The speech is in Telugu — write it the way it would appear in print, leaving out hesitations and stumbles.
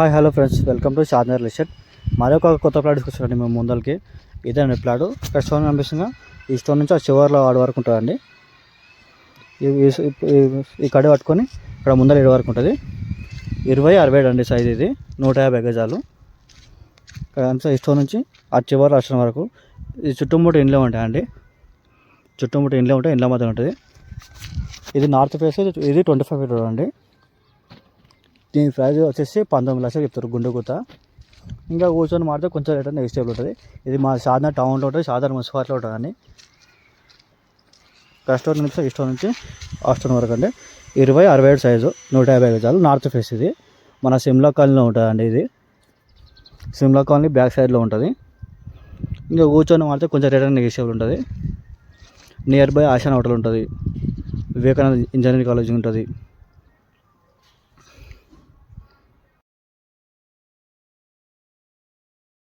Hi hello friends, welcome to Shadnagar listed. మరొక కొత్త ప్లాట్ తీసుకొచ్చారండి మేము ముందరికి. ఇదేనండి ప్లాట్. ఇక్కడ స్టోన్ కనిపిస్తుందిగా, ఈ స్టోన్ నుంచి ఆ చివర్లో ఆడ వరకు ఉంటుందండి. ఈ కడి పట్టుకొని ఇక్కడ ముందర 7 వరకు ఉంటుంది. 20-67 అండి సైజ్. ఇది 150 గజాలు. ఇక్కడ ఈ స్టోన్ నుంచి ఆ చివరి రాష్ట్రం వరకు ఇది చుట్టుముట్టు ఇండ్లే ఉంటాయండి. చుట్టుముట్టు ఇండ్లే ఉంటాయి, ఇండ్ల మధ్య ఉంటుంది. ఇది నార్త్ ఫేస్. ఇది 25 ఫీట్ రోడ్ అండి. దీని ప్రైస్ వచ్చేసి 19 లక్షలు చెప్తారు గుండె కూత. ఇంకా కూర్చొని మాడితే కొంచెం రేట్ నెక్స్టేబుల్ ఉంటుంది. ఇది మా షాద్నగర్ టౌన్లో ఉంటుంది, షాద్నగర్ మున్సిపాలిటీలో ఉంటుందండి. స్టోర్ నుంచి ఈ స్టోర్ నుంచి ఆ స్టోర్ వరకు అండి. 20-67 సైజు, 150 గజాలు, నార్త్ ఫేస్. ఇది మన సిమ్లా కాలనీలో ఉంటుందండి. ఇది సిమ్లా కాలనీ బ్యాక్ సైడ్లో ఉంటుంది. ఇంకా కూర్చొని మాడితే కొంచెం రేట్ నెక్స్టేబుల్ ఉంటుంది. నియర్ బై ఆశాన్ హోటల్ ఉంటుంది, వివేకానంద ఇంజనీరింగ్ కాలేజ్ ఉంటుంది.